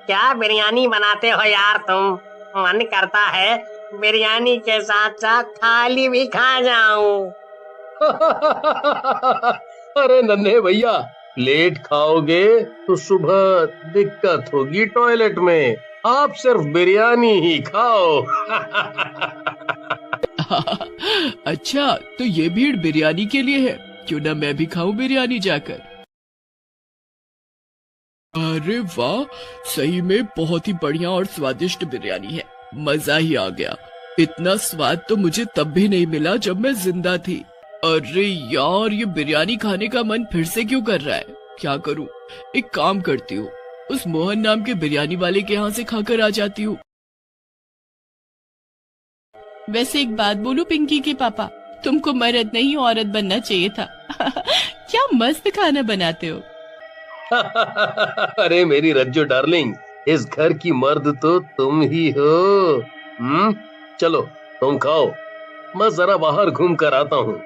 क्या बिरयानी बनाते हो यार तुम। मन करता है बिरयानी के साथ साथ थाली भी खा जाऊं। अरे नन्हे भैया, लेट खाओगे तो सुबह दिक्कत होगी टॉयलेट में। आप सिर्फ बिरयानी ही खाओ। अच्छा, तो ये भीड़ बिरयानी के लिए है। क्यों ना मैं भी खाऊं बिरयानी जाकर। अरे वाह, सही में बहुत ही बढ़िया और स्वादिष्ट बिरयानी है। मजा ही आ गया। इतना स्वाद तो मुझे तब भी नहीं मिला जब मैं जिंदा थी। अरे यार, ये बिरयानी खाने का मन फिर से क्यों कर रहा है। क्या करूं, एक काम करती हूँ, उस मोहन नाम के बिरयानी वाले के यहाँ से खाकर आ जाती हूँ। वैसे एक बात बोलूं पिंकी के पापा, तुमको मर्द नहीं औरत बनना चाहिए था। क्या मस्त खाना बनाते हो। अरे मेरी रज्जो डार्लिंग, इस घर की मर्द तो तुम ही हो। चलो तुम खाओ, मैं जरा बाहर घूम कर आता हूँ।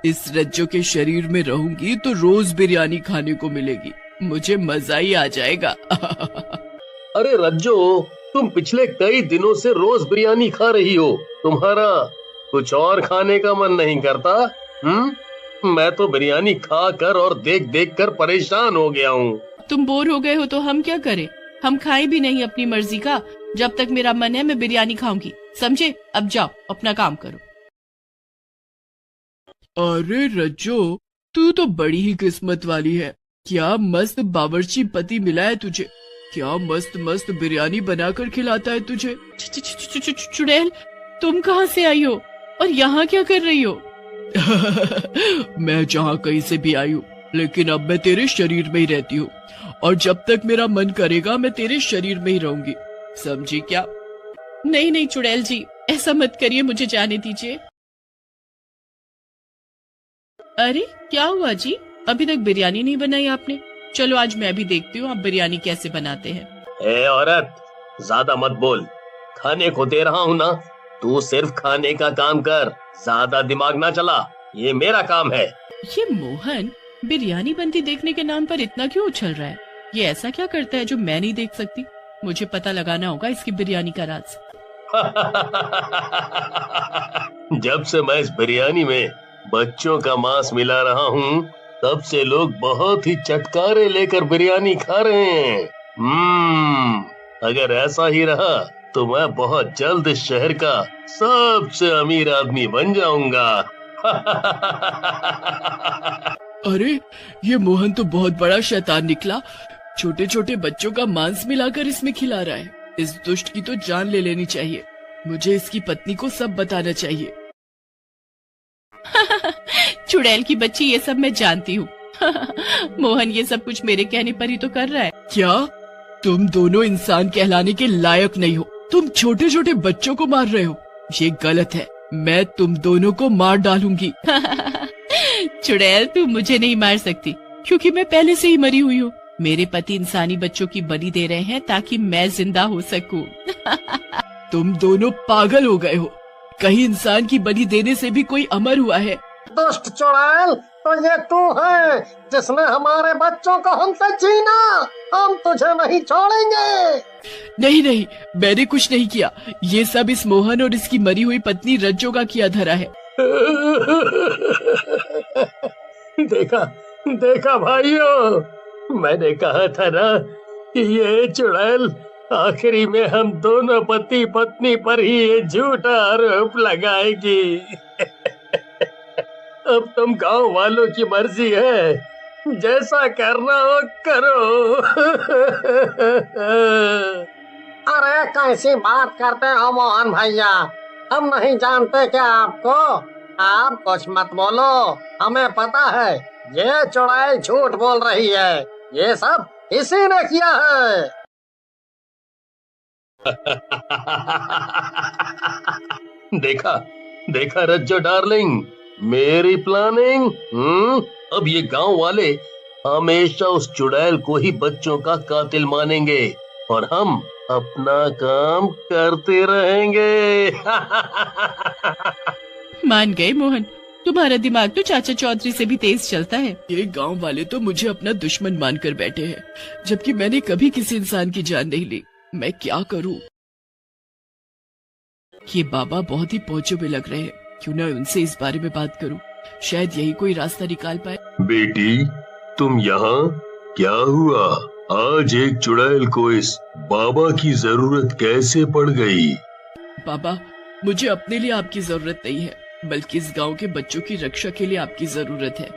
इस रज्जो के शरीर में रहूंगी तो रोज बिरयानी खाने को मिलेगी। मुझे मजा ही आ जाएगा। अरे रज्जो, तुम पिछले कई दिनों से रोज बिरयानी खा रही हो। तुम्हारा कुछ और खाने का मन नहीं करता? मैं तो बिरयानी खा कर और देख देख कर परेशान हो गया हूँ। तुम बोर हो गए हो तो हम क्या करें। हम खाए भी नहीं अपनी मर्जी का। जब तक मेरा मन है मैं बिरयानी खाऊंगी, समझे। अब जाओ अपना काम करो। अरे रज्जो, तू तो बड़ी ही किस्मत वाली है। क्या मस्त बावर्ची पति मिला है तुझे। क्या मस्त मस्त बिरयानी बनाकर खिलाता है तुझे। चुड़ैल, तुम कहाँ से आई हो और यहाँ क्या कर रही हो। मैं जहाँ कहीं से भी आई हूँ, लेकिन अब मैं तेरे शरीर में ही रहती हूँ। और जब तक मेरा मन करेगा मैं तेरे शरीर में ही रहूंगी, समझी क्या। नहीं नहीं चुड़ैल जी, ऐसा मत करिए, मुझे जाने दीजिए। अरे क्या हुआ जी, अभी तक बिरयानी नहीं बनाई आपने। चलो आज मैं भी देखती हूँ आप बिरयानी कैसे बनाते हैं। ए औरत, ज्यादा मत बोल। खाने को दे रहा हूँ ना, तू सिर्फ खाने का काम कर। ज्यादा दिमाग ना चला, ये मेरा काम है। ये मोहन बिरयानी बनती देखने के नाम पर इतना क्यों उछल रहा है। ये ऐसा क्या करता है जो मैं नहीं देख सकती। मुझे पता लगाना होगा इसकी बिरयानी का राज। जब से मैं इस बिरयानी में बच्चों का मांस मिला रहा हूँ, तब से लोग बहुत ही चटकारे लेकर बिरयानी खा रहे हैं। अगर ऐसा ही रहा तो मैं बहुत जल्द इस शहर का सबसे अमीर आदमी बन जाऊंगा। अरे ये मोहन तो बहुत बड़ा शैतान निकला। छोटे छोटे बच्चों का मांस मिलाकर इसमें खिला रहा है। इस दुष्ट की तो जान ले लेनी चाहिए। मुझे इसकी पत्नी को सब बताना चाहिए। चुड़ैल की बच्ची, ये सब मैं जानती हूँ। मोहन ये सब कुछ मेरे कहने पर ही तो कर रहा है। क्या तुम दोनों इंसान कहलाने के लायक नहीं हो। तुम छोटे छोटे बच्चों को मार रहे हो, ये गलत है। मैं तुम दोनों को मार डालूंगी। चुड़ैल, तू मुझे नहीं मार सकती क्योंकि मैं पहले से ही मरी हुई हूँ। मेरे पति इंसानी बच्चों की बलि दे रहे हैं ताकि मैं जिंदा हो सकूं। तुम दोनों पागल हो गए हो। कहीं इंसान की बलि देने से भी कोई अमर हुआ है। दुष्ट चुड़ैल, तो ये तू है जिसने हमारे बच्चों को हमसे छीना। हम तुझे नहीं छोड़ेंगे। नहीं नहीं, मैंने कुछ नहीं किया। ये सब इस मोहन और इसकी मरी हुई पत्नी रज्जो का किया धरा है। देखा देखा भाइयों, मैंने कहा था ना कि ये चुड़ैल आखिरी में हम दोनों पति पत्नी पर ही ये झूठा आरोप लगाएगी। अब तुम गांव वालों की मर्जी है, जैसा करना हो करो। अरे कैसी बात करते हो मोहन भैया, हम नहीं जानते क्या आपको। आप कुछ मत बोलो, हमें पता है ये चुड़ैल झूठ बोल रही है। ये सब इसी ने किया है। देखा देखा रज्जो डार्लिंग, मेरी प्लानिंग। अब ये गांव वाले हमेशा उस चुड़ैल को ही बच्चों का कातिल मानेंगे और हम अपना काम करते रहेंगे। मान गए मोहन, तुम्हारा दिमाग तो चाचा चौधरी से भी तेज चलता है। ये गांव वाले तो मुझे अपना दुश्मन मानकर बैठे हैं, जबकि मैंने कभी किसी इंसान की जान नहीं ली। मैं क्या करूं? ये बाबा बहुत ही पहुंचे हुए लग रहे हैं, क्यों ना उनसे इस बारे में बात करूं, शायद यही कोई रास्ता निकाल पाए। बेटी, तुम यहाँ? क्या हुआ? आज एक चुड़ैल को इस बाबा की जरूरत कैसे पड़ गई? बाबा, मुझे अपने लिए आपकी जरूरत नहीं है, बल्कि इस गांव के बच्चों की रक्षा के लिए आपकी जरूरत है।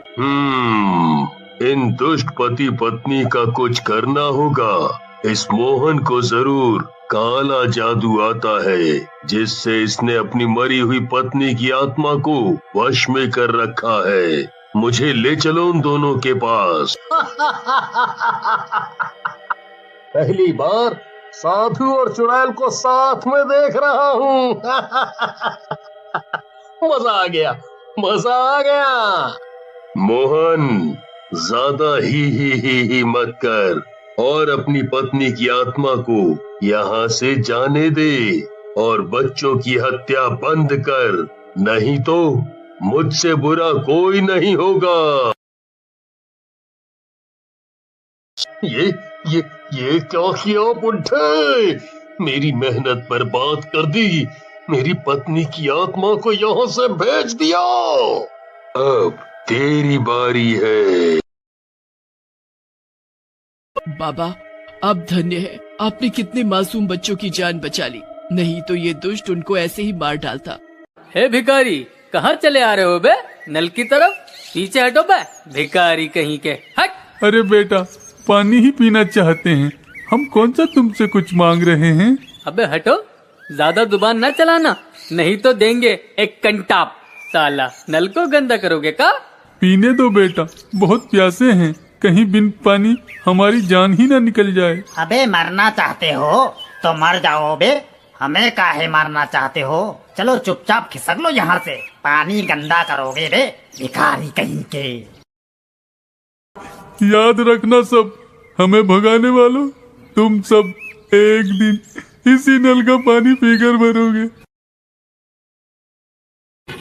इन दुष्ट पति पत्नी का कुछ करना होगा। इस मोहन को जरूर काला जादू आता है, जिससे इसने अपनी मरी हुई पत्नी की आत्मा को वश में कर रखा है। मुझे ले चलो उन दोनों के पास। पहली बार साधु और चुड़ैल को साथ में देख रहा हूँ। मजा आ गया, मजा आ गया। मोहन, ज्यादा ही मत कर और अपनी पत्नी की आत्मा को यहाँ से जाने दे और बच्चों की हत्या बंद कर, नहीं तो मुझसे बुरा कोई नहीं होगा। ये क्या किया बुड्ढे? मेरी मेहनत बर्बाद कर दी, मेरी पत्नी की आत्मा को यहाँ से भेज दिया। अब तेरी बारी है। बाबा, आप धन्य है, आपने कितने मासूम बच्चों की जान बचा ली, नहीं तो ये दुष्ट उनको ऐसे ही मार डालता। हे भिखारी, कहाँ चले आ रहे हो बे? नल की तरफ पीछे हटो बे, भिखारी कहीं के। हट। अरे बेटा, पानी ही पीना चाहते हैं, हम कौन सा तुमसे कुछ मांग रहे हैं। अबे हटो, ज्यादा जुबान न चलाना, नहीं तो देंगे एक कंटाप। साला नल को गंदा करोगे का? पीने दो बेटा, बहुत प्यासे हैं, कहीं बिन पानी हमारी जान ही ना निकल जाए। अबे मरना चाहते हो तो मर जाओ बे, हमें काहे मारना चाहते हो? चलो चुपचाप खिसक लो यहाँ से, पानी गंदा करोगे बे, भिखारी कहीं के। याद रखना सब, हमें भगाने वालों, तुम सब एक दिन इसी नल का पानी पीकर मरोगे।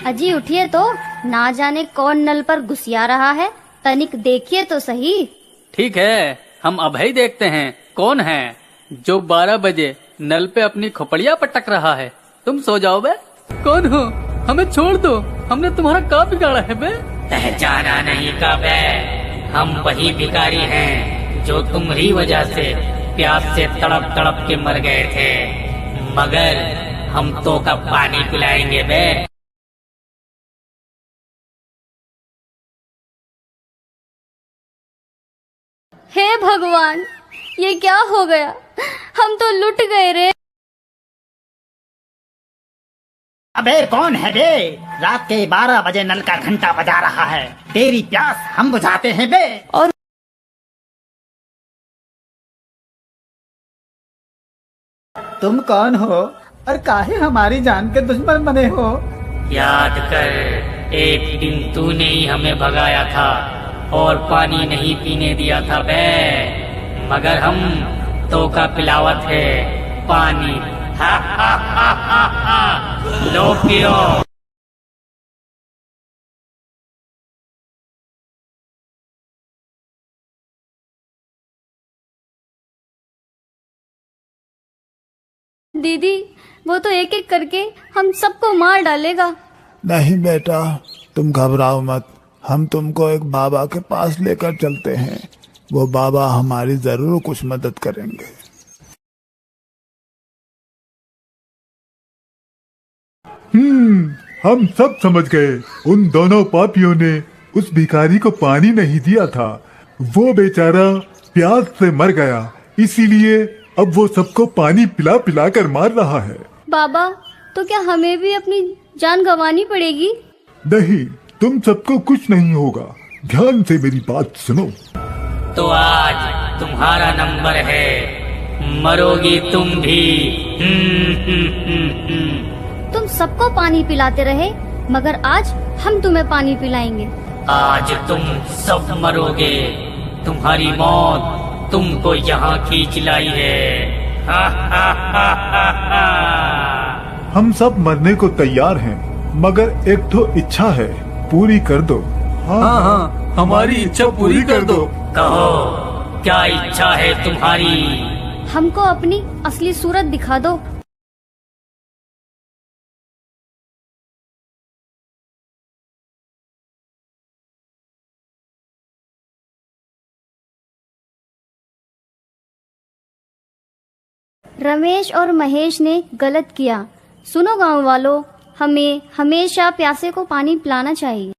अजी उठिए तो, ना जाने कौन नल पर घुसिया रहा है, तनिक देखिए तो सही। ठीक है, हम अब ही देखते हैं कौन है जो 12 बजे नल पे अपनी खोपड़िया पटक रहा है। तुम सो जाओ बे। कौन हो? हमें छोड़ दो, हमने तुम्हारा क्या बिगाड़ा है बे? पहचाना नहीं का बे, हम वही भिखारी हैं जो तुम्हारी वजह से प्यास से तड़प तड़प के मर गए थे, मगर हम तो कब पानी पिलाएंगे बे। हे भगवान, ये क्या हो गया, हम तो लुट गए रे। अबे कौन है बे? रात के 12 बजे नल का घंटा बजा रहा है, तेरी प्यास हम बुझाते हैं बे। और तुम कौन हो और काहे हमारी जान के दुश्मन बने हो? याद कर, एक दिन तूने ही हमें भगाया था और पानी नहीं पीने दिया था बे, मगर हम तो का पिलावत है पानी। हा हा हा हा हा, लो पियो। दीदी, वो तो एक एक करके हम सबको मार डालेगा। नहीं बेटा, तुम घबराओ मत, हम तुमको एक बाबा के पास लेकर चलते हैं, वो बाबा हमारी जरूर कुछ मदद करेंगे। हम सब समझ गए, उन दोनों पापियों ने उस भिखारी को पानी नहीं दिया था, वो बेचारा प्यास से मर गया, इसीलिए अब वो सबको पानी पिला पिला कर मार रहा है। बाबा, तो क्या हमें भी अपनी जान गंवानी पड़ेगी? नहीं, तुम सबको कुछ नहीं होगा, ध्यान से मेरी बात सुनो। तो आज तुम्हारा नंबर है, मरोगी तुम भी। तुम सबको पानी पिलाते रहे, मगर आज हम तुम्हें पानी पिलाएंगे। आज तुम सब मरोगे, तुम्हारी मौत तुमको यहाँ खींच लाई है। हा हा हा हा हा। हम सब मरने को तैयार हैं, मगर एक तो इच्छा है, पूरी कर दो। हाँ हाँ, हमारी इच्छा पूरी कर दो। कहो क्या इच्छा है तुम्हारी? हमको अपनी असली सूरत दिखा दो। रमेश और महेश ने गलत किया। सुनो गांव वालों, हमें हमेशा प्यासे को पानी पिलाना चाहिए।